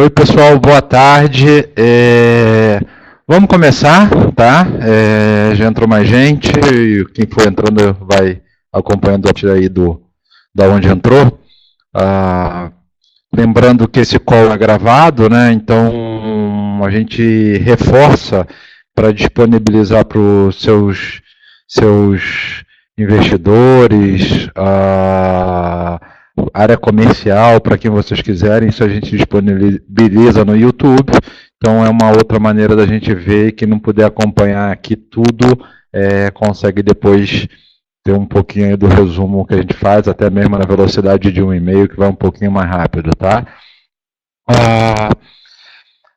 Oi, pessoal, boa tarde. Vamos começar, tá? Já entrou mais gente e quem for entrando vai acompanhando a partir aí da onde entrou. Lembrando que esse call é gravado, né? Então a gente reforça para disponibilizar para os seus investidores, área comercial, para quem vocês quiserem, isso a gente disponibiliza no YouTube. Então é uma outra maneira da gente ver, quem não puder acompanhar aqui tudo, consegue depois ter um pouquinho do resumo que a gente faz, até mesmo na velocidade de um e-mail, que vai um pouquinho mais rápido, tá?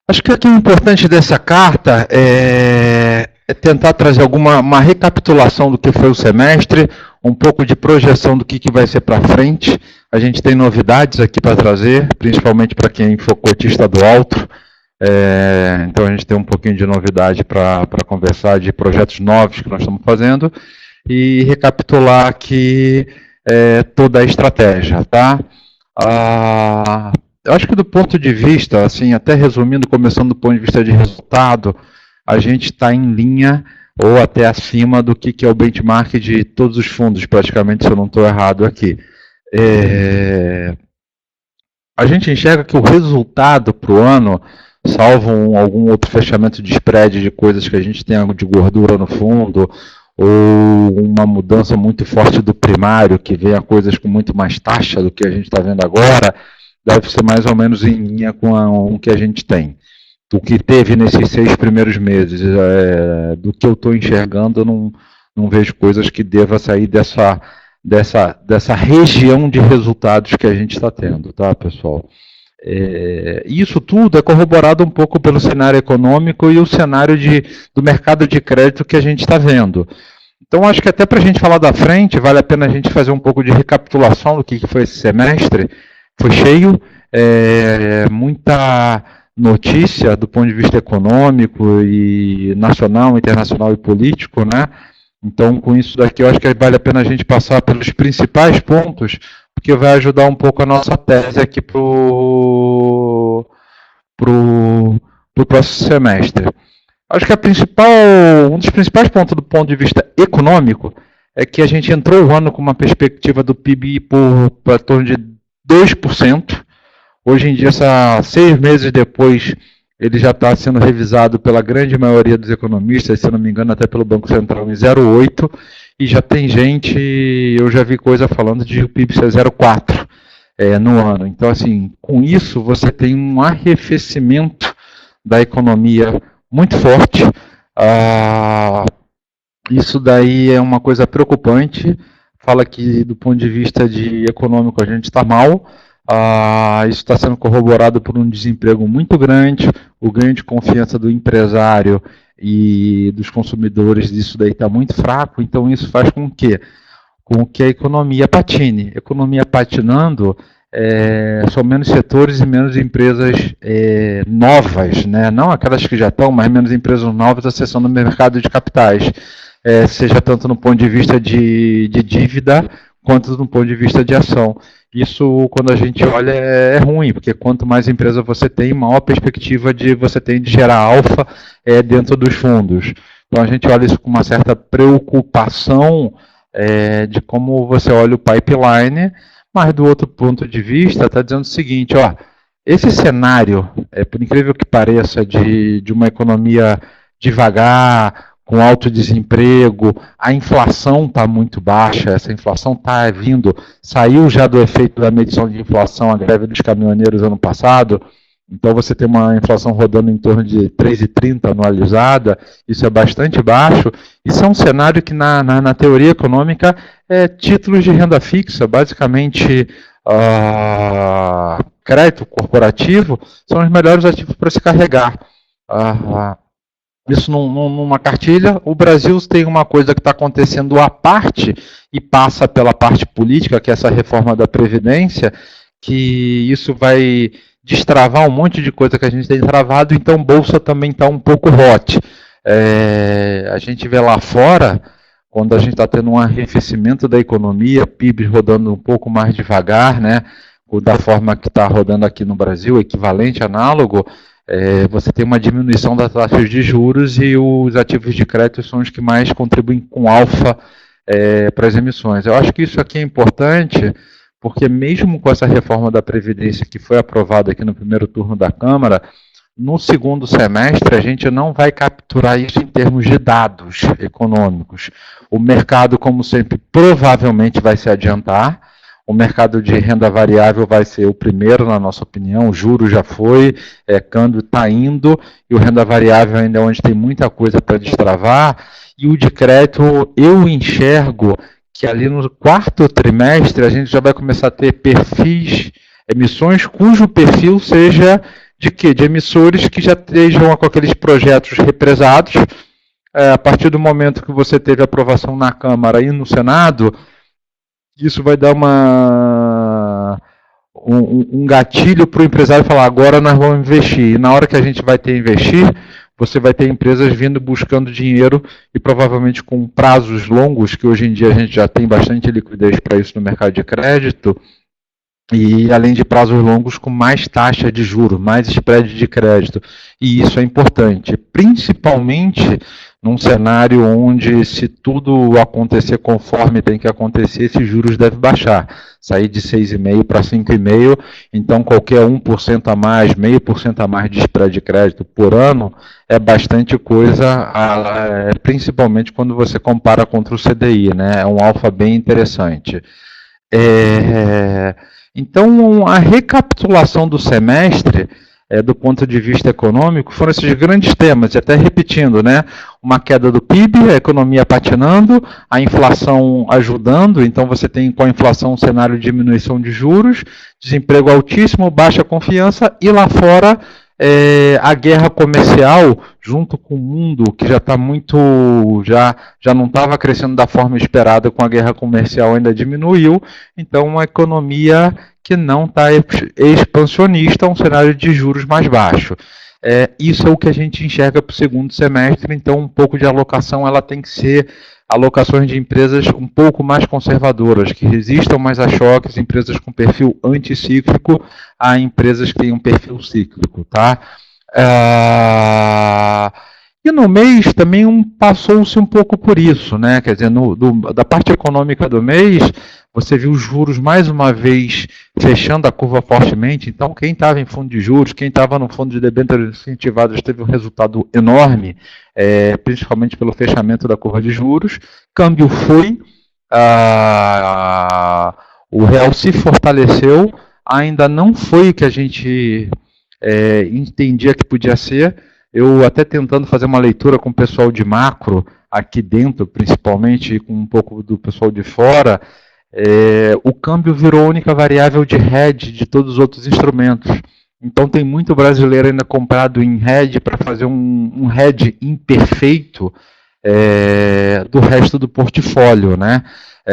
Acho que o que é importante dessa carta é tentar trazer uma recapitulação do que foi o semestre, um pouco de projeção do que vai ser para frente. A gente tem novidades aqui para trazer, principalmente para quem for cotista do Altro. Então a gente tem um pouquinho de novidade para conversar de projetos novos que nós estamos fazendo e recapitular aqui toda a estratégia, tá? Eu acho que do ponto de vista, assim, até resumindo, começando do ponto de vista de resultado, a gente está em linha ou até acima do que é o benchmark de todos os fundos, praticamente, se eu não estou errado aqui. A gente enxerga que o resultado para o ano, salvo algum outro fechamento de spread de coisas que a gente tem de gordura no fundo, ou uma mudança muito forte do primário, que venha coisas com muito mais taxa do que a gente está vendo agora, deve ser mais ou menos em linha com o que a gente tem. O que teve nesses 6 primeiros meses, do que eu estou enxergando, eu não vejo coisas que deva sair dessa região de resultados que a gente está tendo, tá, pessoal? Isso tudo é corroborado um pouco pelo cenário econômico e o cenário do mercado de crédito que a gente está vendo. Então, acho que até para a gente falar da frente, vale a pena a gente fazer um pouco de recapitulação do que foi esse semestre. Foi cheio, muita notícia do ponto de vista econômico e nacional, internacional e político, né? Então, com isso daqui, eu acho que vale a pena a gente passar pelos principais pontos, porque vai ajudar um pouco a nossa tese aqui para o próximo semestre. Acho que um dos principais pontos do ponto de vista econômico é que a gente entrou o ano com uma perspectiva do PIB por torno de 2%. Hoje em dia, 6 meses depois, ele já está sendo revisado pela grande maioria dos economistas, se não me engano, até pelo Banco Central em 0,8%, e já tem gente, eu já vi coisa falando de o PIB ser 0,4% no ano. Então, assim, com isso, você tem um arrefecimento da economia muito forte. Isso daí é uma coisa preocupante. Fala que, do ponto de vista econômico, a gente está mal. Isso está sendo corroborado por um desemprego muito grande, o ganho de confiança do empresário e dos consumidores disso daí está muito fraco, então isso faz com que a economia patine. Economia patinando, são menos setores e menos empresas novas, né? Não aquelas que já estão, mas menos empresas novas acessando o mercado de capitais, seja tanto no ponto de vista de dívida, quanto no ponto de vista de ação. Isso, quando a gente olha, é ruim, porque quanto mais empresa você tem, maior perspectiva você tem de gerar alfa dentro dos fundos. Então a gente olha isso com uma certa preocupação de como você olha o pipeline, mas do outro ponto de vista está dizendo o seguinte, esse cenário, por incrível que pareça, de uma economia devagar, com alto desemprego, a inflação está muito baixa, essa inflação está vindo, saiu já do efeito da medição de inflação, a greve dos caminhoneiros ano passado, então você tem uma inflação rodando em torno de 3,30 anualizada, isso é bastante baixo, isso é um cenário que na teoria econômica é títulos de renda fixa, basicamente crédito corporativo, são os melhores ativos para se carregar. Isso numa cartilha. O Brasil tem uma coisa que está acontecendo à parte e passa pela parte política, que é essa reforma da Previdência, que isso vai destravar um monte de coisa que a gente tem travado, então Bolsa também está um pouco hot. A gente vê lá fora, quando a gente está tendo um arrefecimento da economia, PIB rodando um pouco mais devagar, né, da forma que está rodando aqui no Brasil, equivalente, análogo, você tem uma diminuição das taxas de juros e os ativos de crédito são os que mais contribuem com alfa para as emissões. Eu acho que isso aqui é importante, porque mesmo com essa reforma da Previdência que foi aprovada aqui no primeiro turno da Câmara, no segundo semestre a gente não vai capturar isso em termos de dados econômicos. O mercado, como sempre, provavelmente vai se adiantar. O mercado de renda variável vai ser o primeiro, na nossa opinião. O juro já foi, câmbio está indo, e o renda variável ainda é onde tem muita coisa para destravar. E o de crédito, eu enxergo que ali no quarto trimestre a gente já vai começar a ter perfis, emissões cujo perfil seja de quê? De emissores que já estejam com aqueles projetos represados. A partir do momento que você teve aprovação na Câmara e no Senado, isso vai dar um gatilho para o empresário falar, agora nós vamos investir. E na hora que a gente vai ter investir, você vai ter empresas vindo buscando dinheiro e provavelmente com prazos longos, que hoje em dia a gente já tem bastante liquidez para isso no mercado de crédito, e além de prazos longos com mais taxa de juros, mais spread de crédito. E isso é importante, principalmente num cenário onde, se tudo acontecer conforme tem que acontecer, esses juros devem baixar, sair de 6,5% para 5,5%, então qualquer 1% a mais, 0,5% a mais de spread de crédito por ano é bastante coisa, principalmente quando você compara contra o CDI, né? É um alfa bem interessante. Então, a recapitulação do semestre, do ponto de vista econômico, foram esses grandes temas, e até repetindo, né? Uma queda do PIB, a economia patinando, a inflação ajudando, então você tem com a inflação um cenário de diminuição de juros, desemprego altíssimo, baixa confiança, e lá fora a guerra comercial, junto com o mundo que já está muito, já não estava crescendo da forma esperada, com a guerra comercial ainda diminuiu, então uma economia que não está expansionista, um cenário de juros mais baixo. Isso é o que a gente enxerga para o segundo semestre, então um pouco de alocação ela tem que ser alocações de empresas um pouco mais conservadoras, que resistam mais a choques, empresas com perfil anticíclico a empresas que têm um perfil cíclico, tá? E no mês também passou-se um pouco por isso, né? Quer dizer, da parte econômica do mês, você viu os juros mais uma vez fechando a curva fortemente, então quem estava em fundo de juros, quem estava no fundo de debêntures incentivadas teve um resultado enorme, principalmente pelo fechamento da curva de juros. Câmbio foi, o real se fortaleceu, ainda não foi o que a gente entendia que podia ser. Eu até tentando fazer uma leitura com o pessoal de macro, aqui dentro principalmente, e com um pouco do pessoal de fora, o câmbio virou a única variável de hedge de todos os outros instrumentos. Então tem muito brasileiro ainda comprado em hedge para fazer um hedge imperfeito do resto do portfólio, né?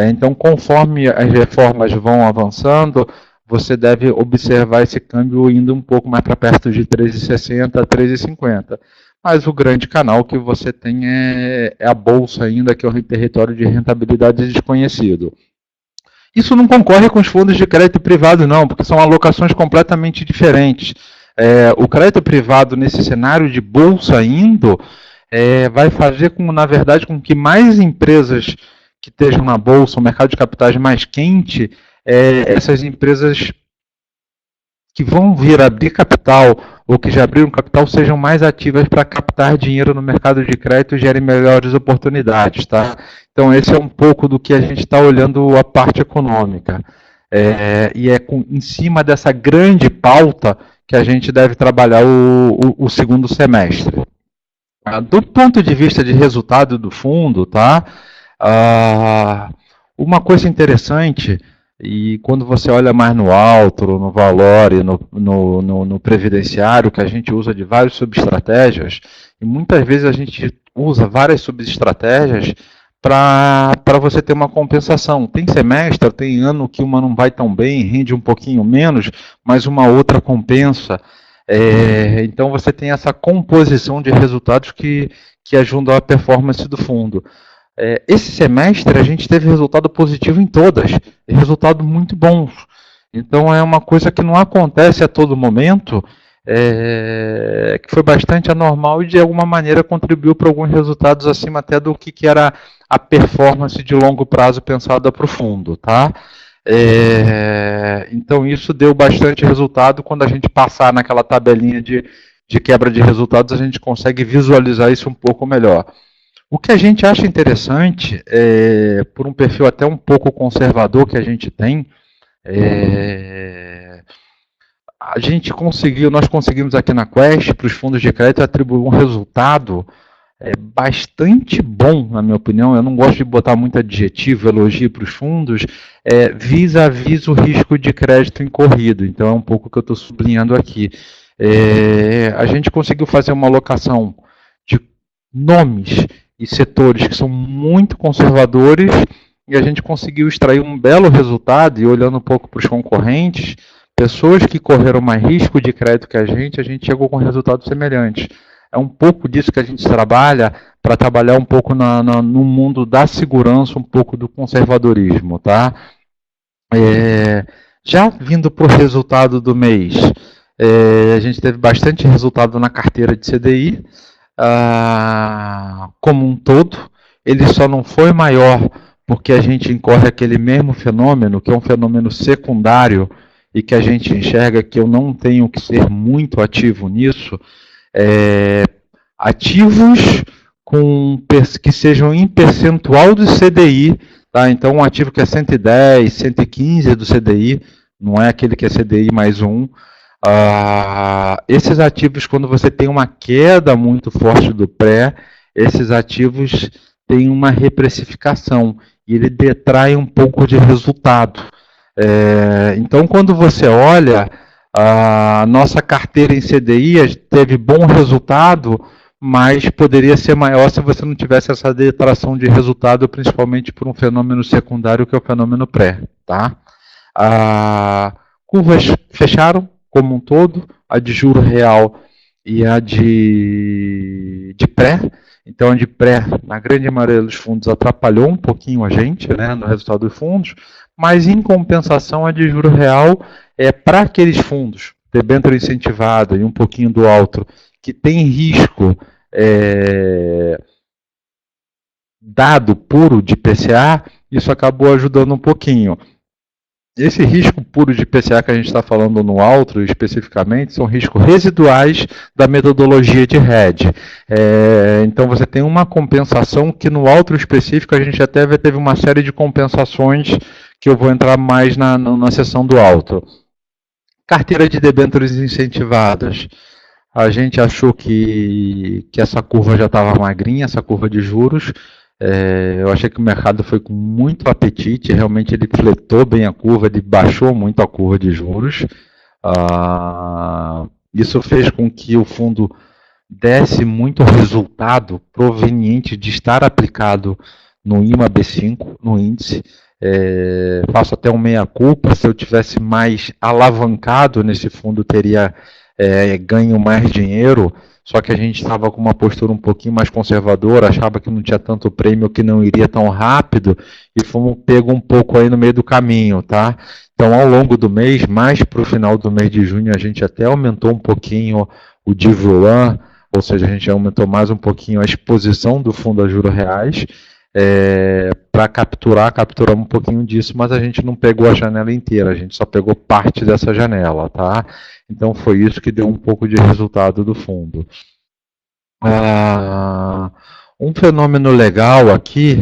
Então, conforme as reformas vão avançando, você deve observar esse câmbio indo um pouco mais para perto de 13,60 a 13,50. Mas o grande canal que você tem é a bolsa ainda, que é um território de rentabilidade desconhecido. Isso não concorre com os fundos de crédito privado, não, porque são alocações completamente diferentes. O crédito privado, nesse cenário de bolsa indo, vai fazer, na verdade, com que mais empresas que estejam na bolsa, o mercado de capitais mais quente, essas empresas que vão vir abrir capital ou que já abriram capital sejam mais ativas para captar dinheiro no mercado de crédito e gerem melhores oportunidades, tá? Então esse é um pouco do que a gente está olhando a parte econômica. E em cima dessa grande pauta que a gente deve trabalhar o segundo semestre. Do ponto de vista de resultado do fundo, tá? Uma coisa interessante, e quando você olha mais no Altro, no Valor e no Previdenciário, que a gente usa de várias subestratégias, e muitas vezes a gente usa várias subestratégias para você ter uma compensação. Tem semestre, tem ano que uma não vai tão bem, rende um pouquinho menos, mas uma outra compensa. Então você tem essa composição de resultados que ajudam a performance do fundo. Esse semestre a gente teve resultado positivo em todas, resultados muito bons. Então é uma coisa que não acontece a todo momento, que foi bastante anormal e de alguma maneira contribuiu para alguns resultados acima até do que era a performance de longo prazo pensada para o fundo, tá? Então isso deu bastante resultado. Quando a gente passar naquela tabelinha de quebra de resultados, a gente consegue visualizar isso um pouco melhor. O que a gente acha interessante, por um perfil até um pouco conservador que a gente tem, nós conseguimos aqui na Quest, para os fundos de crédito, atribuir um resultado bastante bom, na minha opinião. Eu não gosto de botar muito adjetivo, elogio para os fundos, vis-a-vis o risco de crédito incorrido. Então é um pouco o que eu estou sublinhando aqui. A gente conseguiu fazer uma alocação de nomes e setores que são muito conservadores e a gente conseguiu extrair um belo resultado. E olhando um pouco para os concorrentes, pessoas que correram mais risco de crédito que a gente chegou com resultados semelhantes. É um pouco disso que a gente trabalha, para trabalhar um pouco no mundo da segurança, um pouco do conservadorismo, tá? Já vindo para o resultado do mês, a gente teve bastante resultado na carteira de CDI, como um todo. Ele só não foi maior porque a gente incorre aquele mesmo fenômeno, que é um fenômeno secundário, e que a gente enxerga que eu não tenho que ser muito ativo nisso, ativos que sejam em percentual do CDI, tá? Então um ativo que é 110, 115 do CDI, não é aquele que é CDI mais um. Esses ativos, quando você tem uma queda muito forte do pré, esses ativos têm uma reprecificação e ele detrai um pouco de resultado. Então, quando você olha, a nossa carteira em CDI teve bom resultado, mas poderia ser maior se você não tivesse essa detração de resultado, principalmente por um fenômeno secundário, que é o fenômeno pré. Tá? Curvas fecharam como um todo, a de juro real e a de pré. Então, a de pré, na grande maioria dos fundos, atrapalhou um pouquinho a gente, né, no resultado dos fundos, mas, em compensação, a de juro real para aqueles fundos, debênture incentivada e um pouquinho do outro, que tem risco dado puro de PCA, isso acabou ajudando um pouquinho. Esse risco puro de PCA que a gente está falando no outro, especificamente, são riscos residuais da metodologia de hedge. Então, você tem uma compensação que no outro específico a gente até teve uma série de compensações que eu vou entrar mais na seção do outro. Carteira de debêntures incentivadas. A gente achou que essa curva já estava magrinha, essa curva de juros. Eu achei que o mercado foi com muito apetite, realmente ele fletou bem a curva, ele baixou muito a curva de juros. Isso fez com que o fundo desse muito resultado proveniente de estar aplicado no IMA B5, no índice. Faço até um meia-culpa, se eu tivesse mais alavancado nesse fundo, teria ganho mais dinheiro, só que a gente estava com uma postura um pouquinho mais conservadora, achava que não tinha tanto prêmio, que não iria tão rápido, e fomos pego um pouco aí no meio do caminho, tá? Então, ao longo do mês, mais para o final do mês de junho, a gente até aumentou um pouquinho o dividend, ou seja, a gente aumentou mais um pouquinho a exposição do fundo a juros reais, para capturamos um pouquinho disso, mas a gente não pegou a janela inteira, a gente só pegou parte dessa janela, tá? Então foi isso que deu um pouco de resultado do fundo. Um fenômeno legal aqui,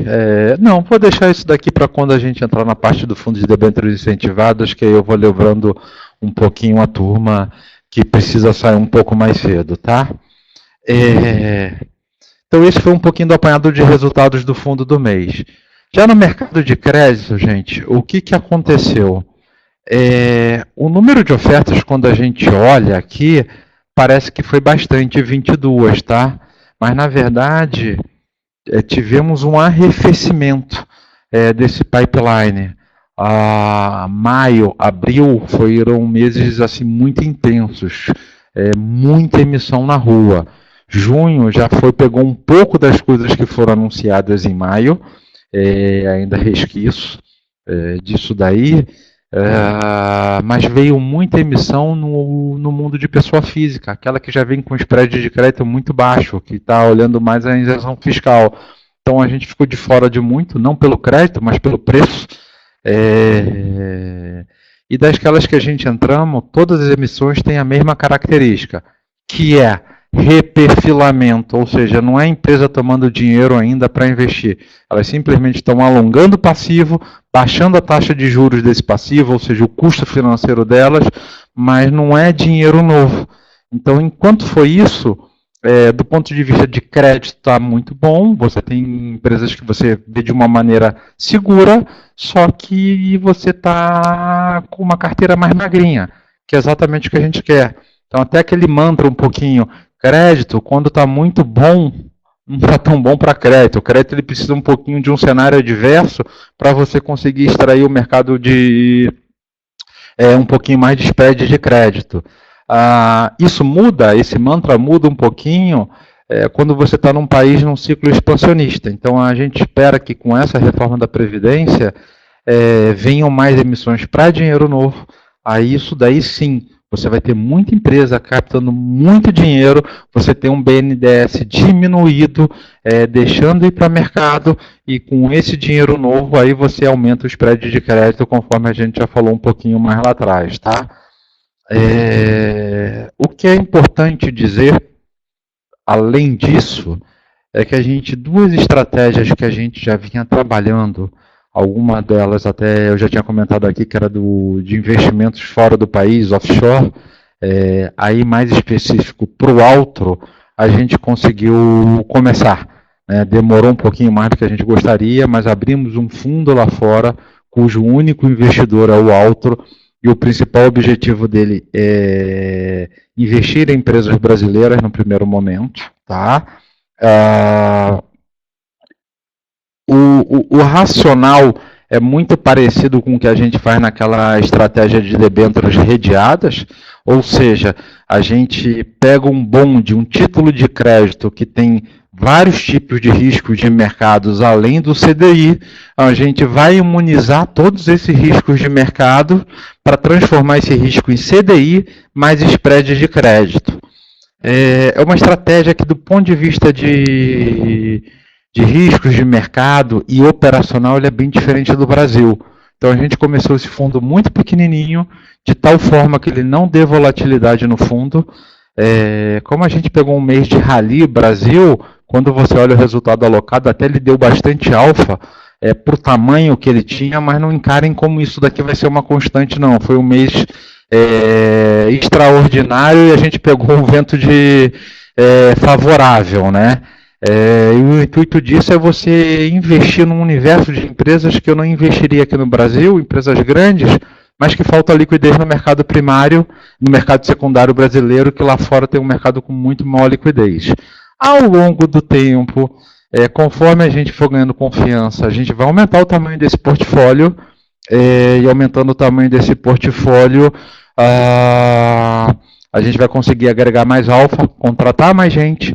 não, vou deixar isso daqui para quando a gente entrar na parte do fundo de debêntures incentivadas, que aí eu vou lembrando um pouquinho a turma que precisa sair um pouco mais cedo, tá? Então, esse foi um pouquinho do apanhado de resultados do fundo do mês. Já no mercado de crédito, gente, o que aconteceu? O número de ofertas, quando a gente olha aqui, parece que foi bastante, 22, tá? Mas, na verdade, tivemos um arrefecimento desse pipeline. Maio, abril foram meses assim, muito intensos, muita emissão na rua. Junho já pegou um pouco das coisas que foram anunciadas em maio, ainda resquício disso daí. Mas veio muita emissão no mundo de pessoa física, aquela que já vem com spread de crédito muito baixo, que está olhando mais a isenção fiscal. Então a gente ficou de fora de muito, não pelo crédito, mas pelo preço. E daquelas que a gente entramos, todas as emissões têm a mesma característica, que é reperfilamento, ou seja, não é a empresa tomando dinheiro ainda para investir, elas simplesmente estão alongando o passivo, baixando a taxa de juros desse passivo, ou seja, o custo financeiro delas, mas não é dinheiro novo. Então, enquanto foi isso, do ponto de vista de crédito está muito bom, você tem empresas que você vê de uma maneira segura, só que você está com uma carteira mais magrinha, que é exatamente o que a gente quer. Então, até aquele mantra um pouquinho, crédito, quando está muito bom, não está tão bom para crédito. O crédito ele precisa um pouquinho de um cenário adverso para você conseguir extrair o mercado de um pouquinho mais de spread de crédito. Isso muda, esse mantra muda um pouquinho quando você está num país num ciclo expansionista. Então, a gente espera que com essa reforma da Previdência venham mais emissões para dinheiro novo. Aí isso daí sim, você vai ter muita empresa captando muito dinheiro, você tem um BNDES diminuído, deixando ir para o mercado, e com esse dinheiro novo, aí você aumenta o spread de crédito, conforme a gente já falou um pouquinho mais lá atrás, tá? O que é importante dizer, além disso, é que duas estratégias que a gente já vinha trabalhando, alguma delas até eu já tinha comentado aqui, que era de investimentos fora do país, offshore, aí mais específico para o Altro, a gente conseguiu começar. Demorou um pouquinho mais do que a gente gostaria, mas abrimos um fundo lá fora, cujo único investidor é o Altro, e o principal objetivo dele é investir em empresas brasileiras no primeiro momento, tá? O racional é muito parecido com o que a gente faz naquela estratégia de debêntures redeadas, ou seja, a gente pega um bonde, um título de crédito que tem vários tipos de riscos de mercados além do CDI, a gente vai imunizar todos esses riscos de mercado para transformar esse risco em CDI mais spread de crédito. É uma estratégia que, do ponto de vista de riscos de mercado e operacional, ele é bem diferente do Brasil. Então a gente começou esse fundo muito pequenininho, de tal forma que ele não dê volatilidade no fundo. Como a gente pegou um mês de rally Brasil, quando você olha o resultado alocado, até ele deu bastante alfa para o tamanho que ele tinha, mas não encarem como isso daqui vai ser uma constante, não. Foi um mês extraordinário e a gente pegou um vento favorável, né? E o intuito disso é você investir num universo de empresas que eu não investiria aqui no Brasil, empresas grandes, mas que falta liquidez no mercado primário, no mercado secundário brasileiro, que lá fora tem um mercado com muito maior liquidez. Ao longo do tempo, conforme a gente for ganhando confiança, a gente vai aumentar o tamanho desse portfólio, e aumentando o tamanho desse portfólio, a gente vai conseguir agregar mais alfa, contratar mais gente,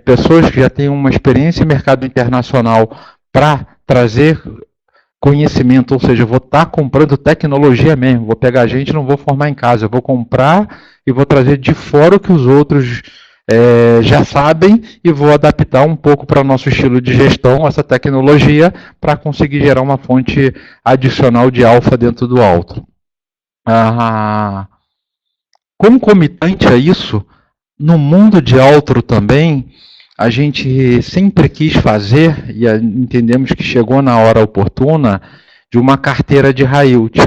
pessoas que já têm uma experiência em mercado internacional para trazer conhecimento, ou seja, eu vou estar comprando tecnologia mesmo, vou pegar gente, não vou formar em casa, eu vou comprar e vou trazer de fora o que os outros já sabem e vou adaptar um pouco para o nosso estilo de gestão, essa tecnologia, para conseguir gerar uma fonte adicional de alfa dentro do Altro. Concomitante a isso, no mundo de Altro também, a gente sempre quis fazer, e entendemos que chegou na hora oportuna, de uma carteira de high yield.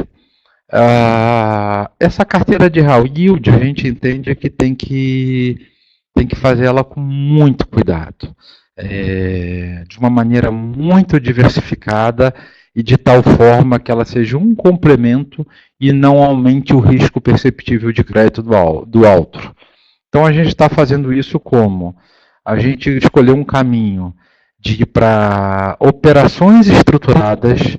Essa carteira de high yield, a gente entende que tem que fazer ela com muito cuidado, de uma maneira muito diversificada e de tal forma que ela seja um complemento e não aumente o risco perceptível de crédito do Altro. Então a gente está fazendo isso como? A gente escolheu um caminho de ir para operações estruturadas,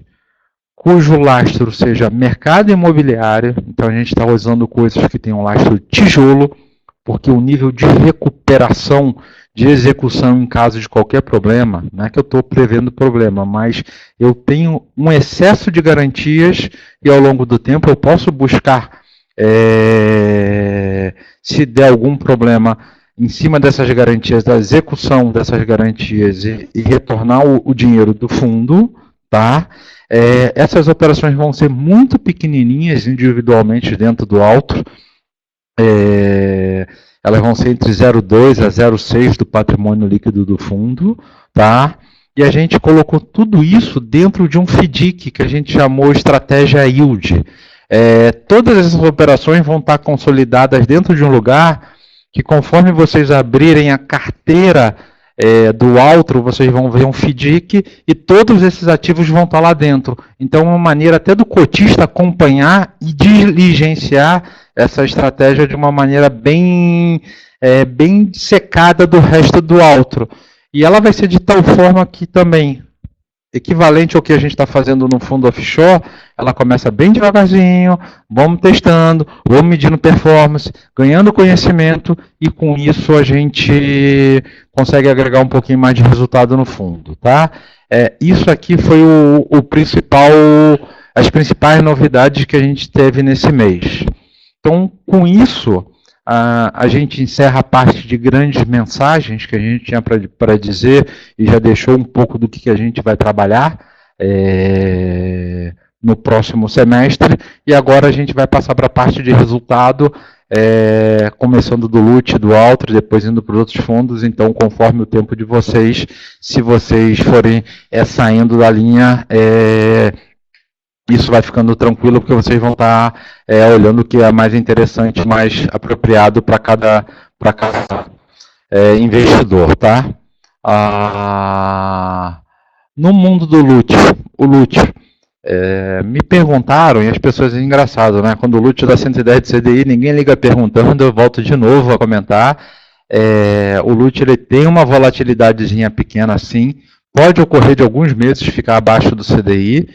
cujo lastro seja mercado imobiliário. Então a gente está usando coisas que tenham lastro tijolo, porque o nível de recuperação de execução em caso de qualquer problema, não é que eu estou prevendo problema, mas eu tenho um excesso de garantias e ao longo do tempo eu posso buscar, se der algum problema em cima dessas garantias, da execução dessas garantias e retornar o dinheiro do fundo, tá? Essas operações vão ser muito pequenininhas individualmente dentro do Altro, elas vão ser entre 0,2 a 0,6 do patrimônio líquido do fundo, tá? E a gente colocou tudo isso dentro de um FDIC que a gente chamou Estratégia Yield. Todas essas operações vão estar consolidadas dentro de um lugar que, conforme vocês abrirem a carteira do Altro, vocês vão ver um FDIC e todos esses ativos vão estar lá dentro. Então, é uma maneira até do cotista acompanhar e diligenciar essa estratégia de uma maneira bem secada do resto do Altro. E ela vai ser de tal forma que também, equivalente ao que a gente está fazendo no fundo offshore, ela começa bem devagarzinho, vamos testando, vamos medindo performance, ganhando conhecimento, e com isso a gente consegue agregar um pouquinho mais de resultado no fundo, tá? Isso aqui foi as principais novidades que a gente teve nesse mês. Então, com isso, a gente encerra a parte de grandes mensagens que a gente tinha para dizer e já deixou um pouco do que a gente vai trabalhar no próximo semestre. E agora a gente vai passar para a parte de resultado, começando do LUT, do Altro, depois indo para os outros fundos. Então, conforme o tempo de vocês, se vocês forem saindo da linha, isso vai ficando tranquilo, porque vocês vão estar olhando o que é mais interessante, mais apropriado para cada investidor, tá? No mundo do LUT, me perguntaram, e as pessoas, é engraçado, né? Quando o LUT dá 110 de CDI, ninguém liga perguntando, eu volto de novo a comentar. O LUT ele tem uma volatilidadezinha pequena assim, pode ocorrer de alguns meses ficar abaixo do CDI.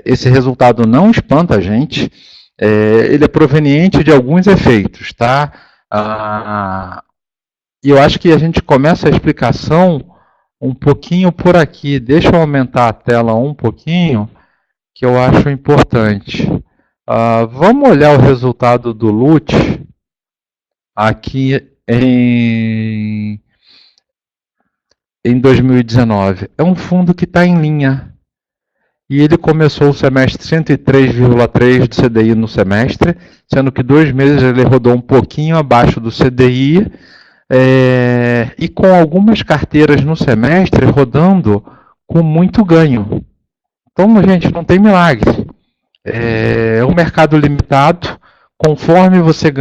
Esse resultado não espanta a gente, ele é proveniente de alguns efeitos, tá? E eu acho que a gente começa a explicação um pouquinho por aqui. Deixa eu aumentar a tela um pouquinho, que eu acho importante. Vamos olhar o resultado do LUT aqui em 2019. É um fundo que está em linha. E ele começou o semestre 103,3 de CDI no semestre, sendo que 2 meses ele rodou um pouquinho abaixo do CDI, e com algumas carteiras no semestre rodando com muito ganho. Então, gente, não tem milagre. É um mercado limitado. Conforme você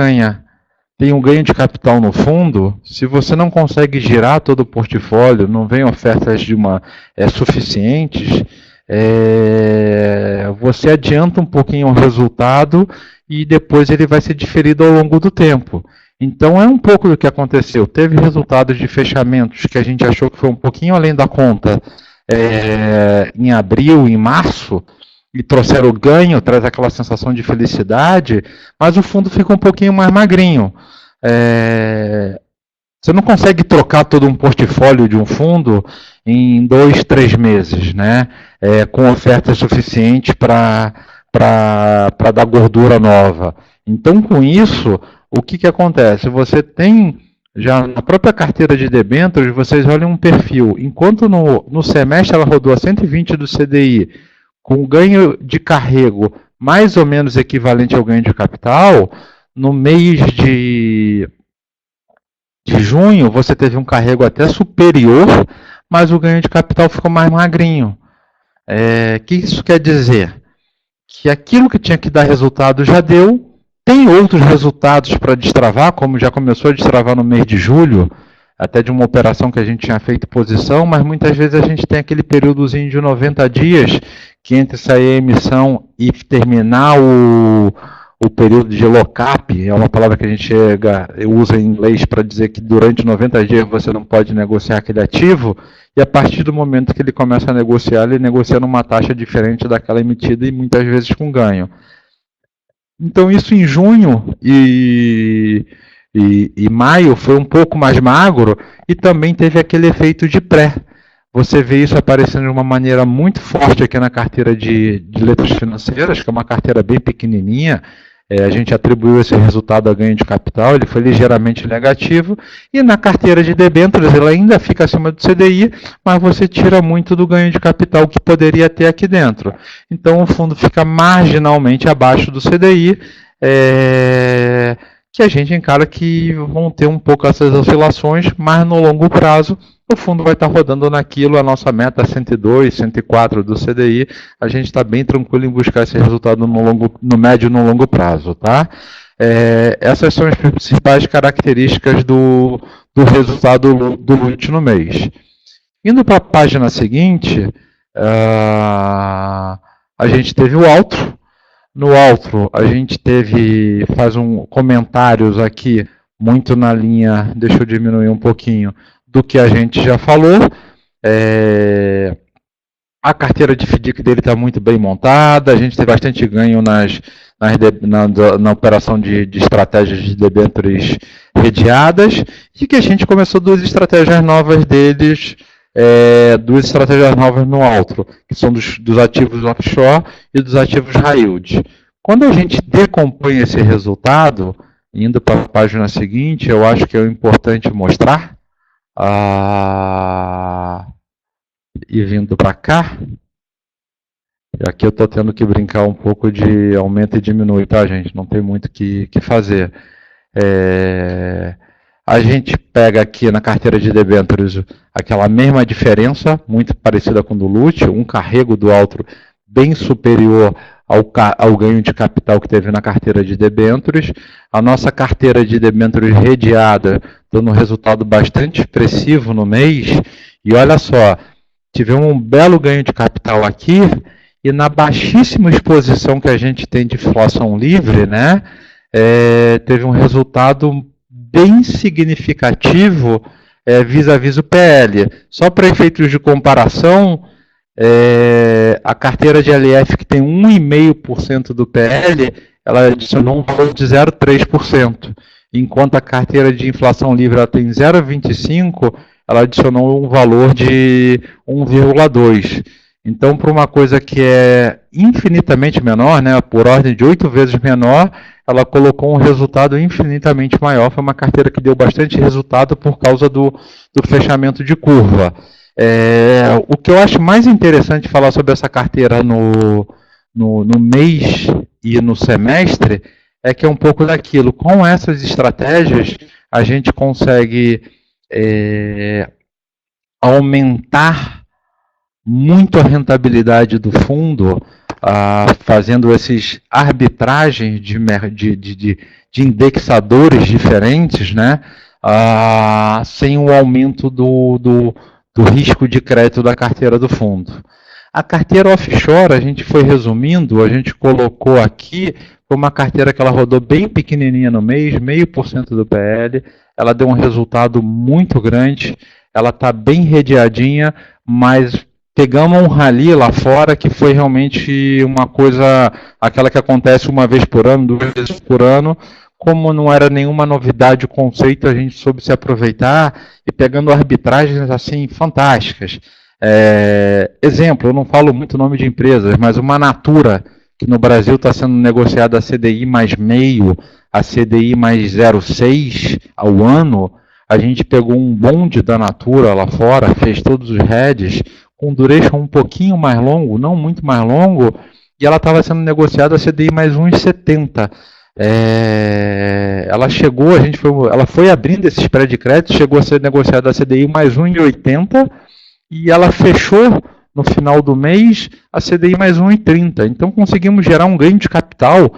tem um ganho de capital no fundo, se você não consegue girar todo o portfólio, não vem ofertas suficientes, você adianta um pouquinho o resultado e depois ele vai ser diferido ao longo do tempo. Então é um pouco do que aconteceu. Teve resultados de fechamentos que a gente achou que foi um pouquinho além da conta em abril, em março, e trouxeram ganho, traz aquela sensação de felicidade, mas o fundo fica um pouquinho mais magrinho. Você não consegue trocar todo um portfólio de um fundo em 2, 3 meses, né? Com oferta suficiente para dar gordura nova. Então, com isso, o que acontece? Você tem, já na própria carteira de debêntures, vocês olham um perfil. Enquanto no semestre ela rodou a 120 do CDI, com ganho de carrego mais ou menos equivalente ao ganho de capital, no mês de junho você teve um carrego até superior, mas o ganho de capital ficou mais magrinho. O que isso quer dizer? Que aquilo que tinha que dar resultado já deu, tem outros resultados para destravar, como já começou a destravar no mês de julho, até de uma operação que a gente tinha feito posição, mas muitas vezes a gente tem aquele períodozinho de 90 dias, que entre sair a emissão e terminar o período de lock-up, é uma palavra que a gente usa em inglês para dizer que durante 90 dias você não pode negociar aquele ativo, e a partir do momento que ele começa a negociar, ele negocia numa taxa diferente daquela emitida e muitas vezes com ganho. Então isso em junho e maio foi um pouco mais magro e também teve aquele efeito de pré. Você vê isso aparecendo de uma maneira muito forte aqui na carteira de letras financeiras, que é uma carteira bem pequenininha. A gente atribuiu esse resultado a ganho de capital, ele foi ligeiramente negativo. E na carteira de debêntures, ela ainda fica acima do CDI, mas você tira muito do ganho de capital que poderia ter aqui dentro. Então, o fundo fica marginalmente abaixo do CDI, que a gente encara que vão ter um pouco essas oscilações, mas no longo prazo o fundo vai estar rodando naquilo, a nossa meta é 102, 104 do CDI, a gente está bem tranquilo em buscar esse resultado no médio e no longo prazo, tá? Essas são as principais características do resultado do LUT no mês. Indo para a página seguinte, a gente teve o outro. No outro, a gente faz comentários aqui, muito na linha, deixa eu diminuir um pouquinho, do que a gente já falou. A carteira de FDIC dele está muito bem montada, a gente tem bastante ganho na operação de estratégias de debêntures redeadas, e que a gente começou duas estratégias novas deles, duas estratégias novas no outro, que são dos ativos offshore e dos ativos high yield. Quando a gente decompõe esse resultado, indo para a página seguinte, eu acho que é importante mostrar, e vindo para cá, e aqui eu estou tendo que brincar um pouco de aumento e diminui, tá, gente? Não tem muito o que fazer. A gente pega aqui na carteira de debêntures aquela mesma diferença, muito parecida com o do LUT, um carrego do outro bem superior ao ganho de capital que teve na carteira de debêntures. A nossa carteira de debêntures redeada dando um resultado bastante expressivo no mês. E olha só, tivemos um belo ganho de capital aqui, e na baixíssima exposição que a gente tem de inflação livre, né, teve um resultado bem significativo vis-à-vis o PL. Só para efeitos de comparação, a carteira de LF, que tem 1,5% do PL, ela adicionou um valor de 0,3%, enquanto a carteira de inflação livre ela tem 0,25%, ela adicionou um valor de 1,2%. Então, para uma coisa que é infinitamente menor, né, por ordem de 8 vezes menor, ela colocou um resultado infinitamente maior. Foi uma carteira que deu bastante resultado por causa do fechamento de curva. O que eu acho mais interessante falar sobre essa carteira no mês e no semestre é que é um pouco daquilo. Com essas estratégias, a gente consegue aumentar muito a rentabilidade do fundo, fazendo esses arbitragens de indexadores diferentes, né, sem o aumento do risco de crédito da carteira do fundo. A carteira offshore, a gente foi resumindo, a gente colocou aqui, foi uma carteira que ela rodou bem pequenininha no mês, 0,5% do PL, ela deu um resultado muito grande, ela está bem redeadinha, mas pegamos um rally lá fora que foi realmente uma coisa, aquela que acontece uma vez por ano, 2 vezes por ano. Como não era nenhuma novidade o conceito, a gente soube se aproveitar e pegando arbitragens assim fantásticas. Exemplo, eu não falo muito o nome de empresas, mas uma Natura, que no Brasil está sendo negociada a CDI mais meio, a CDI mais 0,6 ao ano. A gente pegou um bonde da Natura lá fora, fez todos os hedges, com duration um pouquinho mais longo, não muito mais longo, e ela estava sendo negociada a CDI mais 1,70. Ela chegou, ela foi abrindo esse spread de crédito, chegou a ser negociada a CDI mais 1,80, e ela fechou no final do mês a CDI mais 1,30. Então conseguimos gerar um ganho de capital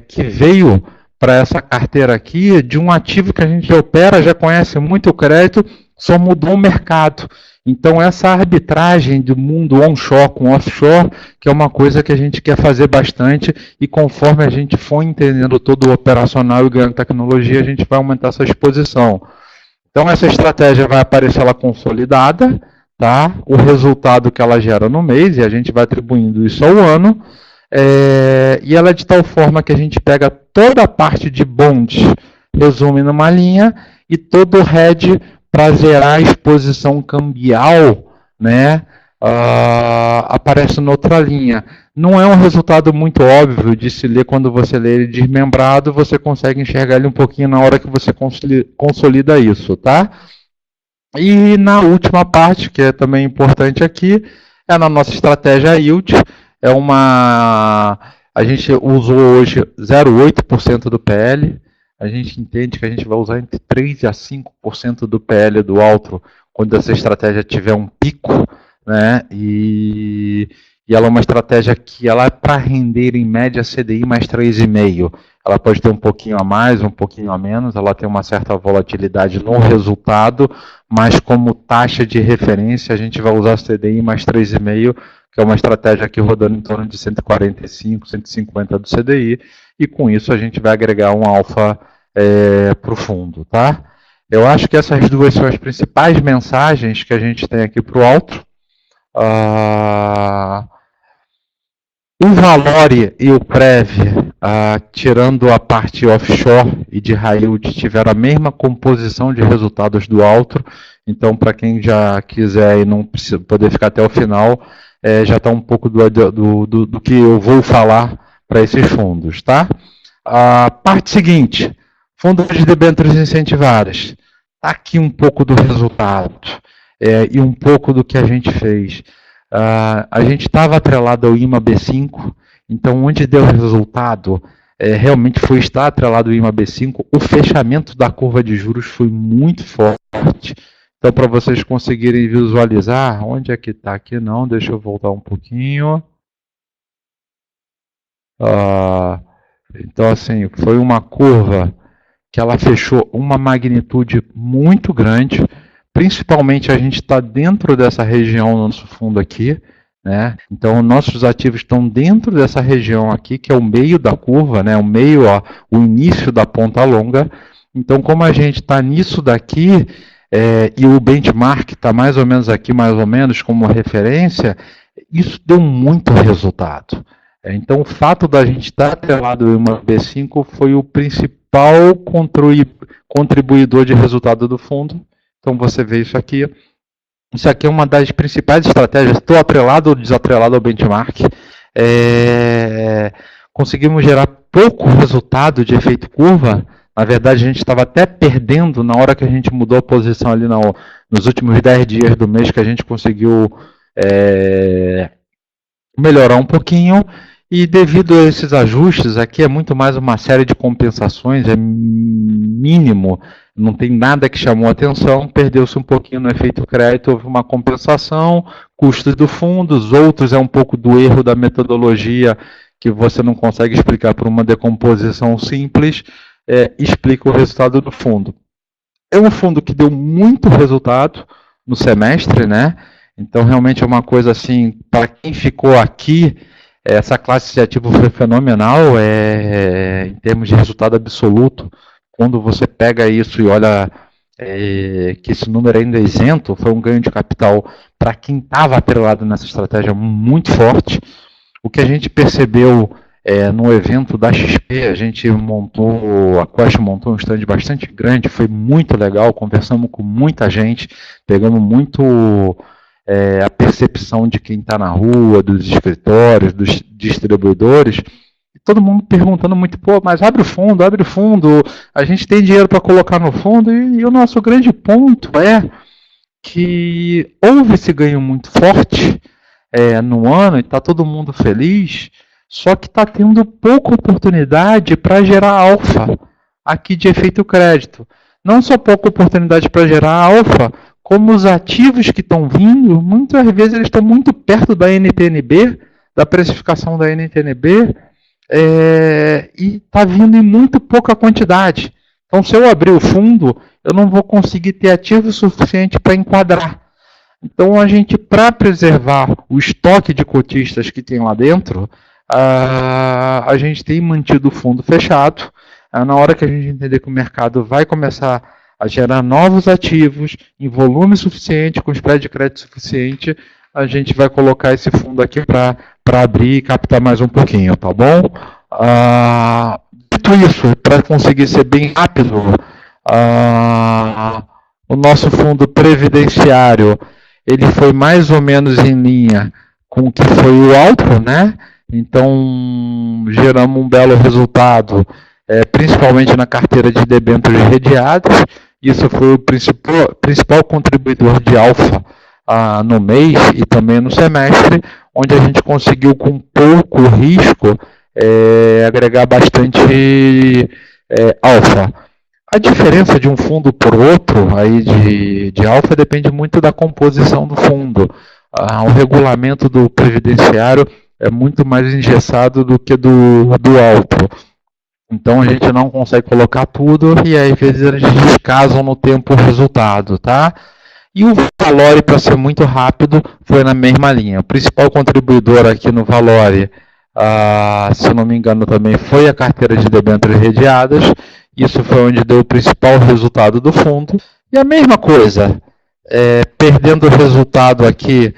que veio para essa carteira aqui de um ativo que a gente já opera, já conhece muito o crédito, só mudou o mercado. Então essa arbitragem do mundo onshore com offshore, que é uma coisa que a gente quer fazer bastante, e conforme a gente for entendendo todo o operacional e ganhando tecnologia, a gente vai aumentar essa exposição. Então essa estratégia vai aparecer ela consolidada, tá? O resultado que ela gera no mês, e a gente vai atribuindo isso ao ano, e ela é de tal forma que a gente pega toda a parte de bonds resume numa linha, e todo o hedge para zerar a exposição cambial, né, aparece noutra linha. Não é um resultado muito óbvio de se ler quando você lê ele desmembrado, você consegue enxergar ele um pouquinho na hora que você consolida isso, tá? E na última parte, que é também importante aqui, é na nossa estratégia yield, a gente usou hoje 0,8% do PL, a gente entende que a gente vai usar entre 3% a 5% do PL do Altro quando essa estratégia tiver um pico, né? E ela é uma estratégia que ela é para render em média CDI mais 3,5%. Ela pode ter um pouquinho a mais, um pouquinho a menos, ela tem uma certa volatilidade no resultado, mas como taxa de referência a gente vai usar CDI mais 3,5%, que é uma estratégia aqui rodando em torno de 145, 150 do CDI, e com isso a gente vai agregar um alfa para o fundo, tá? Eu acho que essas duas são as principais mensagens que a gente tem aqui para o Altro. O Valore e o Prev, tirando a parte offshore e de high yield, tiveram a mesma composição de resultados do Altro. Então, para quem já quiser e não precisa poder ficar até o final, já está um pouco do que eu vou falar para esses fundos, tá? A parte seguinte, fundos de debêntures incentivadas. Está aqui um pouco do resultado e um pouco do que a gente fez. A gente estava atrelado ao IMA B5, então onde deu resultado realmente foi estar atrelado ao IMA B5. O fechamento da curva de juros foi muito forte. Então, para vocês conseguirem visualizar, onde é que está aqui? Não, deixa eu voltar um pouquinho. Então, assim, foi uma curva que ela fechou uma magnitude muito grande. Principalmente a gente está dentro dessa região no nosso fundo aqui, né? Então nossos ativos estão dentro dessa região aqui, que é o meio da curva, né? O meio, o início da ponta longa. Então, como a gente está nisso daqui, e o benchmark está mais ou menos aqui, mais ou menos como referência, isso deu muito resultado. Então, o fato da gente estar atrelado em uma B5 foi o principal contribuidor de resultado do fundo. Então, você vê isso aqui. Isso aqui é uma das principais estratégias. Estou atrelado ou desatrelado ao benchmark. Conseguimos gerar pouco resultado de efeito curva. Na verdade, a gente estava até perdendo na hora que a gente mudou a posição ali nos últimos 10 dias do mês, que a gente conseguiu melhorar um pouquinho. E devido a esses ajustes, aqui é muito mais uma série de compensações, é mínimo, não tem nada que chamou a atenção, perdeu-se um pouquinho no efeito crédito, houve uma compensação, custos do fundo, os outros é um pouco do erro da metodologia, que você não consegue explicar por uma decomposição simples, explica o resultado do fundo. É um fundo que deu muito resultado no semestre, né? Então realmente é uma coisa assim, para quem ficou aqui, essa classe de ativo foi fenomenal em termos de resultado absoluto. Quando você pega isso e olha que esse número ainda é isento, foi um ganho de capital para quem estava atrelado nessa estratégia muito forte. O que a gente percebeu no evento da XP, a Quest montou um stand bastante grande, foi muito legal, conversamos com muita gente, pegamos muito a percepção de quem está na rua, dos escritórios, dos distribuidores, e todo mundo perguntando muito, mas abre o fundo, a gente tem dinheiro para colocar no fundo, e o nosso grande ponto é que houve esse ganho muito forte no ano, e está todo mundo feliz, só que está tendo pouca oportunidade para gerar alfa aqui de efeito crédito. Não só pouca oportunidade para gerar alfa, como os ativos que estão vindo, muitas vezes eles estão muito perto da NTNB, da precificação da NTNB, e está vindo em muito pouca quantidade. Então, se eu abrir o fundo, eu não vou conseguir ter ativo suficiente para enquadrar. Então, a gente, para preservar o estoque de cotistas que tem lá dentro, a gente tem mantido o fundo fechado. Na hora que a gente entender que o mercado vai começar a gerar novos ativos em volume suficiente, com spread de crédito suficiente, a gente vai colocar esse fundo aqui para abrir e captar mais um pouquinho, tá bom? Dito dito isso, para conseguir ser bem rápido, o nosso fundo previdenciário, ele foi mais ou menos em linha com o que foi o Altro, né? Então, geramos um belo resultado, principalmente na carteira de debêntures redeadas. Isso foi o principal contribuidor de alfa no mês e também no semestre, onde a gente conseguiu, com pouco risco, agregar bastante alfa. A diferença de um fundo por outro aí de alfa depende muito da composição do fundo. O regulamento do previdenciário é muito mais engessado do que do alto. Então a gente não consegue colocar tudo e aí, às vezes eles descasam no tempo o resultado, tá? E o Valore, para ser muito rápido, foi na mesma linha. O principal contribuidor aqui no Valore, se não me engano também, foi a carteira de debêntures redeadas. Isso foi onde deu o principal resultado do fundo. E a mesma coisa, perdendo o resultado aqui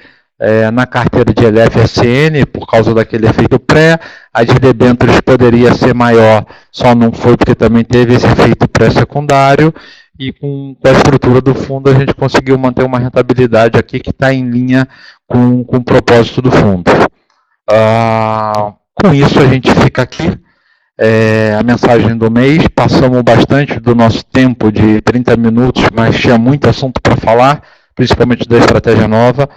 na carteira de LFSN, por causa daquele efeito pré, a de debêntures poderia ser maior, só não foi porque também teve esse efeito pré-secundário, e com a estrutura do fundo a gente conseguiu manter uma rentabilidade aqui que está em linha com o propósito do fundo. Com isso a gente fica aqui. A mensagem do mês, passamos bastante do nosso tempo de 30 minutos, mas tinha muito assunto para falar, principalmente da estratégia nova.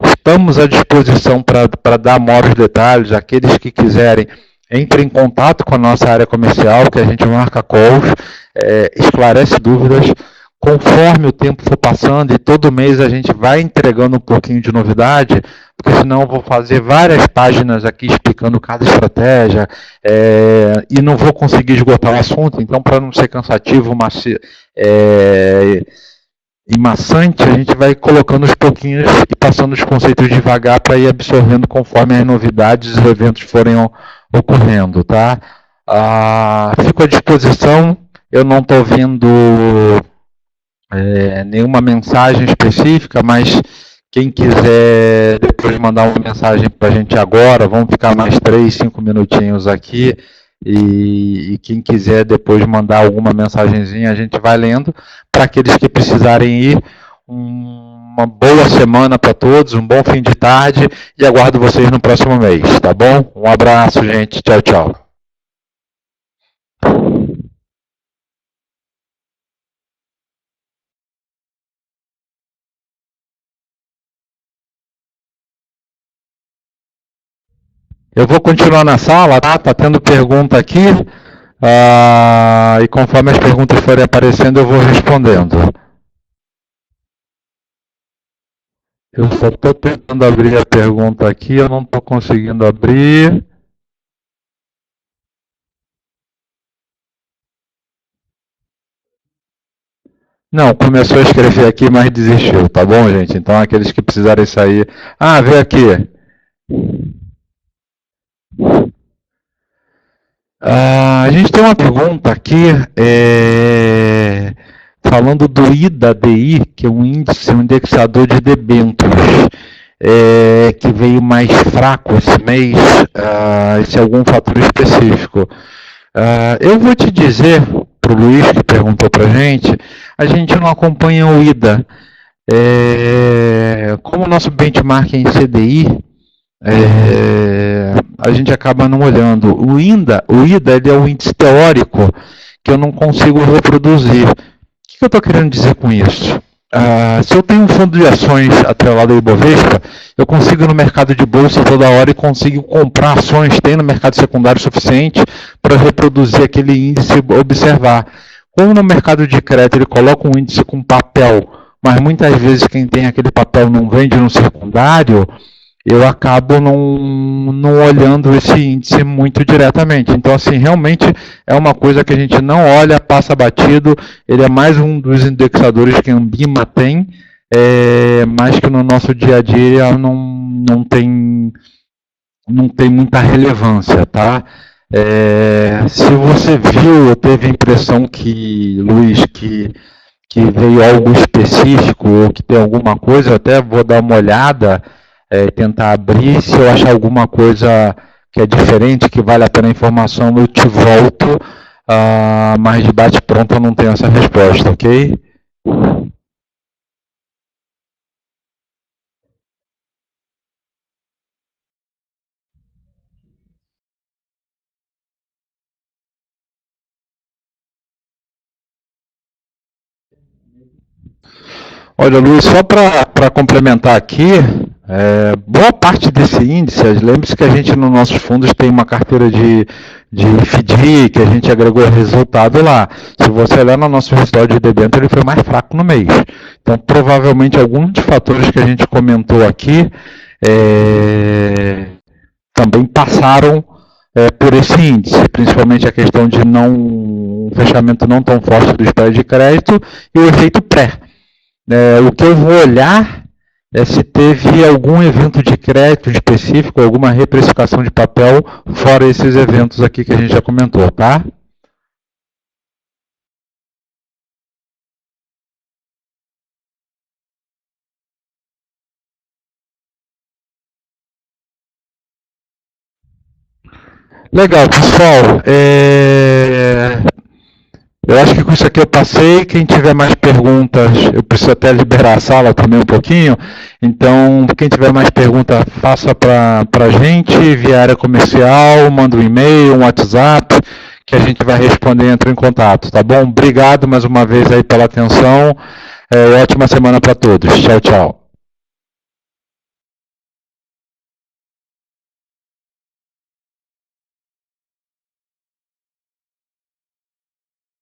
Estamos à disposição para dar maiores detalhes. Aqueles que quiserem, entrem em contato com a nossa área comercial, que a gente marca calls, esclarece dúvidas. Conforme o tempo for passando, e todo mês a gente vai entregando um pouquinho de novidade, porque senão eu vou fazer várias páginas aqui explicando cada estratégia, e não vou conseguir esgotar o assunto. Então, para não ser cansativo e maçante, a gente vai colocando os pouquinhos e passando os conceitos devagar para ir absorvendo conforme as novidades e os eventos forem ocorrendo, tá? Fico à disposição. Eu não estou vendo nenhuma mensagem específica, mas quem quiser depois mandar uma mensagem para a gente agora, vamos ficar mais 3, 5 minutinhos aqui, e quem quiser depois mandar alguma mensagenzinha, a gente vai lendo. Para aqueles que precisarem ir, uma boa semana para todos, um bom fim de tarde, e aguardo vocês no próximo mês, tá bom? Um abraço, gente. Tchau, tchau. Eu vou continuar na sala, tá? Tá tendo pergunta aqui, e conforme as perguntas forem aparecendo, eu vou respondendo. Eu só estou tentando abrir a pergunta aqui, eu não estou conseguindo abrir. Não, começou a escrever aqui, mas desistiu, tá bom, gente? Então, aqueles que precisarem sair... vê aqui. A gente tem uma pergunta aqui, falando do IDA-DI, que é um índice, um indexador de debêntures, que veio mais fraco esse mês, se é algum fator específico. Eu vou te dizer, para o Luiz, que perguntou para a gente não acompanha o IDA. Como o nosso benchmark é em CDI, a gente acaba não olhando. O IDA ele é um índice teórico que eu não consigo reproduzir. O que eu estou querendo dizer com isso? Se eu tenho um fundo de ações atrelado ao Ibovespa, eu consigo ir no mercado de bolsa toda hora e consigo comprar ações, tem no mercado secundário suficiente para reproduzir aquele índice e observar. Como no mercado de crédito ele coloca um índice com papel, mas muitas vezes quem tem aquele papel não vende no secundário, eu acabo não olhando esse índice muito diretamente. Então, assim, realmente é uma coisa que a gente não olha, passa batido. Ele é mais um dos indexadores que a Ambima tem, mas que no nosso dia a dia não tem muita relevância, tá? Se você viu ou teve a impressão que, Luiz, que veio algo específico ou que tem alguma coisa, eu até vou dar uma olhada, tentar abrir. Se eu achar alguma coisa que é diferente, que vale a pena a informação, eu te volto mas de bate-pronto eu não tenho essa resposta, ok? Olha, Luiz, só para complementar aqui, boa parte desse índice, lembre-se que a gente nos nossos fundos tem uma carteira de FDI, que a gente agregou resultado lá. Se você olhar no nosso resultado de debênture, ele foi mais fraco no mês. Então, provavelmente, alguns dos fatores que a gente comentou aqui também passaram por esse índice, principalmente a questão de um fechamento não tão forte do spread de crédito e o efeito pré. O que eu vou olhar é se teve algum evento de crédito específico, alguma reprecificação de papel, fora esses eventos aqui que a gente já comentou, tá? Legal, pessoal. Eu acho que com isso aqui eu passei. Quem tiver mais perguntas, eu preciso até liberar a sala também um pouquinho. Então, quem tiver mais perguntas, faça para a gente, via área comercial, manda um e-mail, um WhatsApp, que a gente vai responder e entra em contato, tá bom? Obrigado mais uma vez aí pela atenção. Ótima semana para todos. Tchau, tchau.